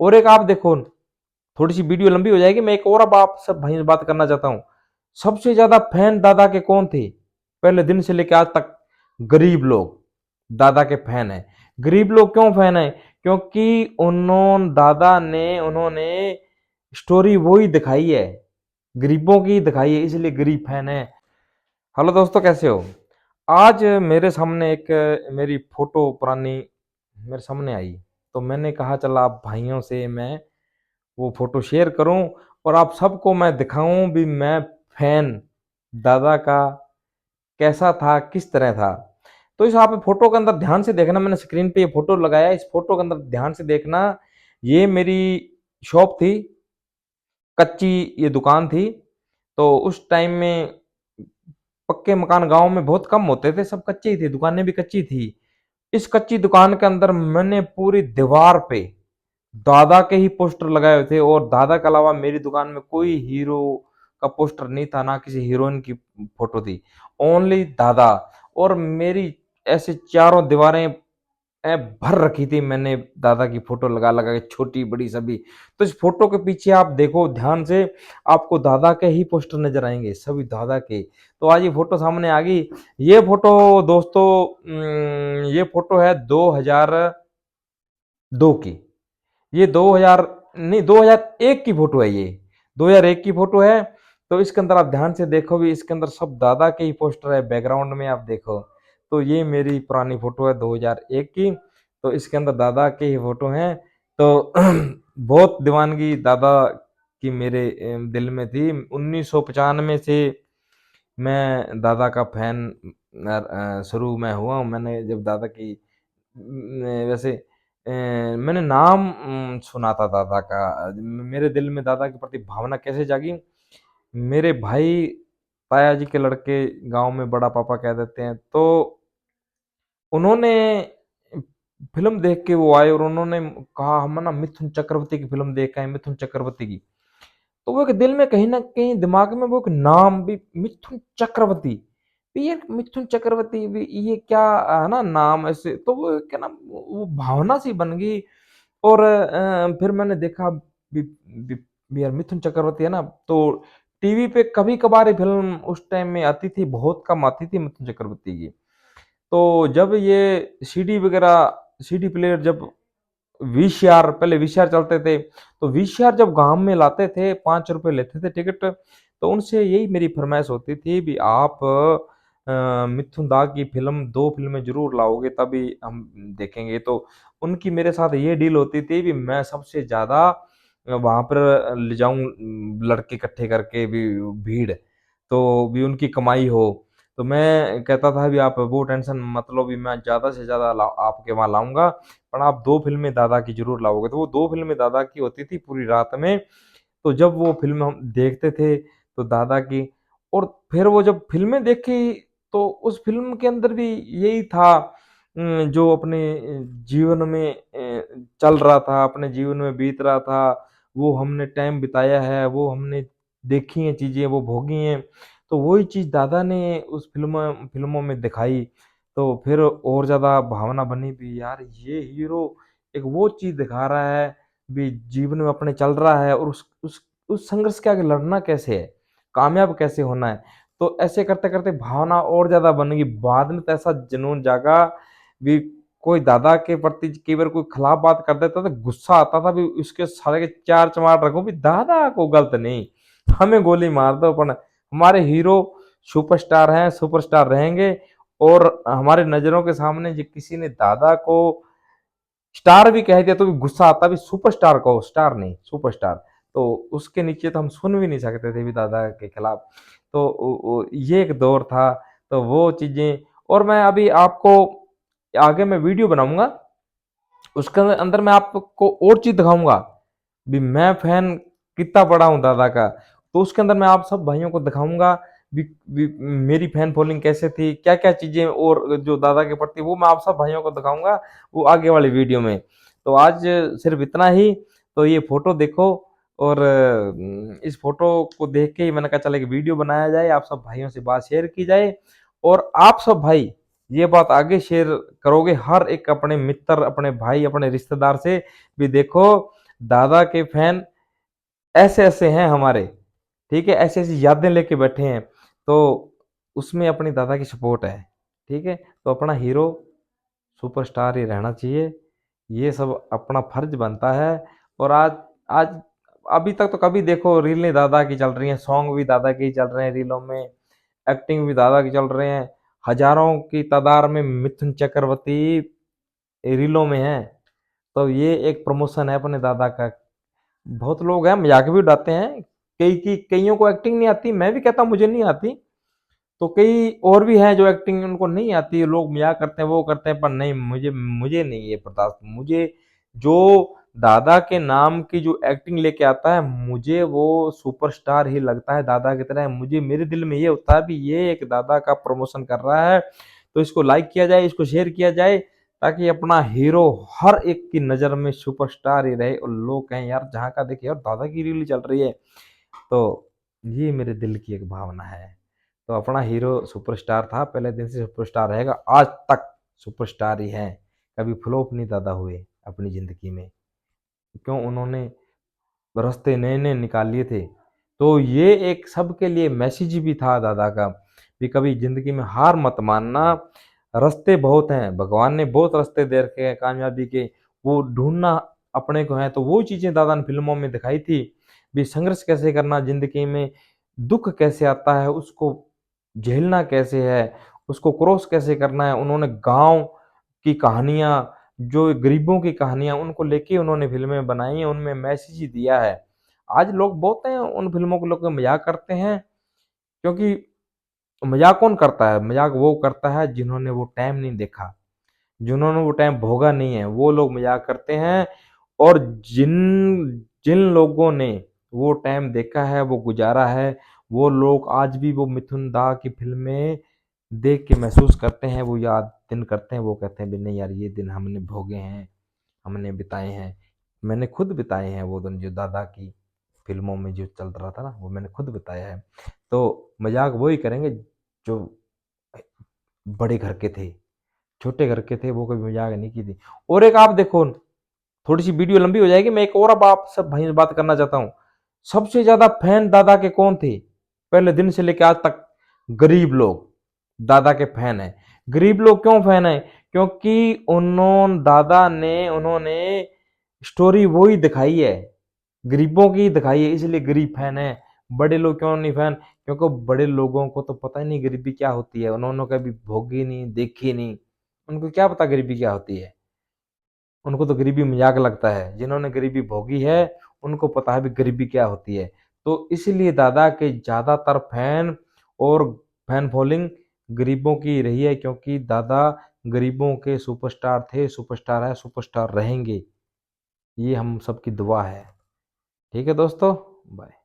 और एक आप देखो, थोड़ी सी वीडियो लंबी हो जाएगी, मैं एक और अब आप सब भाई बात करना चाहता हूँ। सबसे ज्यादा फैन दादा के कौन थे पहले दिन से लेकर आज तक? गरीब लोग दादा के फैन है। गरीब लोग क्यों फैन है? क्योंकि उन्होंने स्टोरी वही दिखाई है, गरीबों की दिखाई है, इसलिए गरीब फैन है। हेलो दोस्तों, कैसे हो? आज मेरे सामने एक मेरी फोटो पुरानी मेरे सामने आई, तो मैंने कहा चला आप भाइयों से मैं वो फोटो शेयर करूं और आप सबको मैं दिखाऊं भी मैं फैन दादा का कैसा था, किस तरह था। तो इस आप फोटो के अंदर ध्यान से देखना, मैंने स्क्रीन पे ये फोटो लगाया, इस फोटो के अंदर ध्यान से देखना। ये मेरी शॉप थी, कच्ची ये दुकान थी। तो उस टाइम में पक्के मकान गांव में बहुत कम होते थे, सब कच्चे ही थे, दुकानें भी कच्ची थी। इस कच्ची दुकान के अंदर मैंने पूरी दीवार पे दादा के ही पोस्टर लगाए हुए थे, और दादा के अलावा मेरी दुकान में कोई हीरो का पोस्टर नहीं था, ना किसी हीरोइन की फोटो थी, ओनली दादा। और मेरी ऐसे चारों दीवारें भर रखी थी मैंने दादा की फोटो लगा लगा के, छोटी बड़ी सभी। तो इस फोटो के पीछे आप देखो ध्यान से, आपको दादा के ही पोस्टर नजर आएंगे, सभी दादा के। तो आज ये फोटो सामने आ गई। ये फोटो दोस्तों, ये फोटो है 2002 की। ये 2000 नहीं, 2001 की फोटो है ये, 2001 की फोटो है। तो इसके अंदर आप ध्यान से देखो भी, इसके अंदर सब दादा के ही पोस्टर है, बैकग्राउंड में आप देखो। तो ये मेरी पुरानी फोटो है 2001 की, तो इसके अंदर दादा के ही फोटो हैं। तो बहुत दीवानगी दादा की मेरे दिल में थी। 1995 से मैं दादा का फैन शुरू में हुआ हूँ। मैंने जब दादा की वैसे मैंने नाम सुना था दादा का, मेरे दिल में दादा के प्रति भावना कैसे जागी। मेरे भाई, ताया जी के लड़के गांव में बड़ा पापा कह देते हैं, तो उन्होंने फिल्म देख के वो आए और उन्होंने कहा हम ना मिथुन चक्रवर्ती की फिल्म देख आए, मिथुन चक्रवर्ती की। तो वो एक दिल में कहीं ना कहीं दिमाग में वो एक नाम भी, मिथुन चक्रवर्ती भी, ये मिथुन चक्रवर्ती भी, ये क्या है ना नाम ऐसे, तो वो क्या ना वो भावना सी बन गई। और फिर मैंने देखा भी यार मिथुन चक्रवर्ती है ना, तो टीवी पे कभी कभार फिल्म उस टाइम में आती थी, बहुत कम आती थी मिथुन चक्रवर्ती की। तो जब ये सीडी वगैरह, सीडी प्लेयर जब वीसीआर, पहले वीसीआर चलते थे, तो वीसीआर जब गांव में लाते थे, 5 रुपए लेते थे टिकट। तो उनसे यही मेरी फरमाइश होती थी भी आप मिथुन दा की फिल्म, 2 फिल्में जरूर लाओगे तभी हम देखेंगे। तो उनकी मेरे साथ ये डील होती थी भी मैं सबसे ज्यादा वहां पर ले जाऊं, लड़के इकट्ठे करके भी, भीड़, तो भी उनकी कमाई हो। तो मैं कहता था भी आप वो टेंशन मत लो, भी मैं ज्यादा से ज्यादा आपके वहां लाऊंगा, पर आप 2 फिल्में दादा की जरूर लाओगे। तो वो 2 फिल्में दादा की होती थी पूरी रात में। तो जब वो फिल्म हम देखते थे तो दादा की, और फिर वो जब फिल्में देखी, तो उस फिल्म के अंदर भी यही था, जो अपने जीवन में चल रहा था, अपने जीवन में बीत रहा था, वो हमने टाइम बिताया है, वो हमने देखी हैं चीजें, वो भोगी हैं। तो वही चीज दादा ने उस फिल्मों में दिखाई। तो फिर और ज्यादा भावना बनी भी, यार ये हीरो एक वो चीज दिखा रहा है भी, जीवन में अपने चल रहा है, और उस संघर्ष के आगे लड़ना कैसे है, कामयाब कैसे होना है। तो ऐसे करते करते भावना और ज्यादा बन गई। बाद में तो ऐसा जुनून जागा भी, कोई दादा के प्रति कई बार कोई खिलाफ बात कर देता था, गुस्सा आता था भी, उसके सारे के चार चमार रखो भी, दादा को गलत नहीं, हमें गोली मार दो, पर हमारे हीरो सुपरस्टार हैं, सुपरस्टार रहेंगे। और हमारे नजरों के सामने जो किसी ने दादा को स्टार भी कह दिया तो भी गुस्सा आता भी, सुपरस्टार कहो, स्टार नहीं, सुपरस्टार। तो उसके नीचे तो हम सुन भी नहीं सकते थे भी दादा के खिलाफ। तो ये एक दौर था। तो वो चीजें, और मैं अभी आपको आगे मैं वीडियो बनाऊंगा, उसके अंदर मैं आपको और चीज दिखाऊंगा भी, मैं फैन कितना बड़ा हूँ दादा का। तो उसके अंदर मैं आप सब भाइयों को दिखाऊंगा भी मेरी फैन फॉलोइंग कैसे थी, क्या क्या चीजें, और जो दादा के प्रति, वो मैं आप सब भाइयों को दिखाऊंगा वो आगे वाली वीडियो में। तो आज सिर्फ इतना ही। तो ये फोटो देखो, और इस फोटो को देख के ही मैंने कहा चला एक वीडियो बनाया जाए, आप सब भाइयों से बात शेयर की जाए। और आप सब भाई ये बात आगे शेयर करोगे हर एक अपने मित्र, अपने भाई, अपने रिश्तेदार से भी, देखो दादा के फैन ऐसे ऐसे हैं हमारे, ठीक है, ऐसी ऐसी यादें लेके बैठे हैं, तो उसमें अपनी दादा की सपोर्ट है, ठीक है। तो अपना हीरो सुपरस्टार ही रहना चाहिए, ये सब अपना फर्ज बनता है। और आज आज अभी तक तो कभी देखो रीलें दादा की चल रही हैं, सॉन्ग भी दादा के ही चल रहे हैं रीलों में, एक्टिंग भी दादा की चल रहे हैं, हजारों की तादाद में मिथुन चक्रवर्ती रीलों में है। तो ये एक प्रमोशन है अपने दादा का। बहुत लोग हैं मजाक भी उड़ाते हैं, कईयों को एक्टिंग नहीं आती, मैं भी कहता हूँ मुझे नहीं आती, तो कई और भी हैं जो एक्टिंग उनको नहीं आती, लोग मजाक करते हैं वो करते हैं, पर नहीं, मुझे मुझे नहीं ये बर्दाश्त। मुझे जो दादा के नाम की जो एक्टिंग लेके आता है, मुझे वो सुपरस्टार ही लगता है दादा की तरह। मुझे मेरे दिल में ये होता है भी ये एक दादा का प्रमोशन कर रहा है, तो इसको लाइक किया जाए, इसको शेयर किया जाए, ताकि अपना हीरो हर एक की नज़र में सुपरस्टार ही रहे और लोग कहें यार जहाँ का देखिए यार दादा की रील चल रही है। तो ये मेरे दिल की एक भावना है। तो अपना हीरो सुपरस्टार था, पहले दिन से सुपरस्टार रहेगा, आज तक सुपरस्टार ही है। कभी फ्लॉप नहीं दादा हुए अपनी ज़िंदगी में, क्यों, उन्होंने रास्ते नए नए निकाल लिए थे। तो ये एक सबके लिए मैसेज भी था दादा का, भी कभी ज़िंदगी में हार मत मानना, रास्ते बहुत हैं, भगवान ने बहुत रास्ते दे रखे हैं कामयाबी के, वो ढूंढना अपने को है। तो वो चीज़ें दादा ने फिल्मों में दिखाई थी, भी संघर्ष कैसे करना ज़िंदगी में, दुख कैसे आता है उसको झेलना कैसे है, उसको क्रॉस कैसे करना है। उन्होंने गाँव की कहानियाँ, जो गरीबों की कहानियाँ, उनको लेके उन्होंने फ़िल्में बनाई हैं, उनमें मैसेज ही दिया है। आज लोग बहुत हैं उन फ़िल्मों को लेके मज़ाक करते हैं, क्योंकि मज़ाक कौन करता है? मज़ाक वो करता है जिन्होंने वो टाइम नहीं देखा, जिन्होंने वो टाइम भोगा नहीं है, वो लोग मज़ाक करते हैं। और जिन जिन लोगों ने वो टाइम देखा है, वो गुज़ारा है, वो लोग आज भी वो मिथुन दा की फ़िल्में देख के महसूस करते हैं, वो याद दिन करते हैं, वो कहते हैं भी नहीं यार ये दिन हमने भोगे हैं, हमने बिताए हैं। मैंने खुद बिताए हैं वो दिन, जो दादा की फ़िल्मों में जो चल रहा था ना, वो मैंने खुद बिताया है। तो मज़ाक वो ही करेंगे जो बड़े घर के थे, छोटे घर के थे वो कभी मज़ाक नहीं की थी। और एक आप देखो, थोड़ी-सी वीडियो लंबी हो जाएगी, मैं एक और अब आपसे भाई बात करना चाहता हूँ। सबसे ज़्यादा फैन दादा के कौन थे? पहले दिन से लेके आज तक गरीब लोग दादा के फैन हैं। गरीब लोग क्यों फैन हैं? क्योंकि उन्होंने स्टोरी वही दिखाई है, गरीबों की दिखाई है, इसलिए गरीब फैन है। बड़े लोग क्यों नहीं फैन? क्योंकि बड़े लोगों को तो पता ही नहीं गरीबी क्या होती है, उन्होंने कभी भोगी नहीं, देखी नहीं, उनको क्या पता गरीबी क्या होती है। उनको तो गरीबी मजाक लगता है, जिन्होंने गरीबी भोगी है उनको पता है भी गरीबी क्या होती है। तो इसीलिए दादा के ज़्यादातर फैन और फैन फॉलोइंग गरीबों की रही है, क्योंकि दादा गरीबों के सुपरस्टार थे, सुपरस्टार है, सुपरस्टार रहेंगे, ये हम सबकी दुआ है। ठीक है दोस्तों, बाय।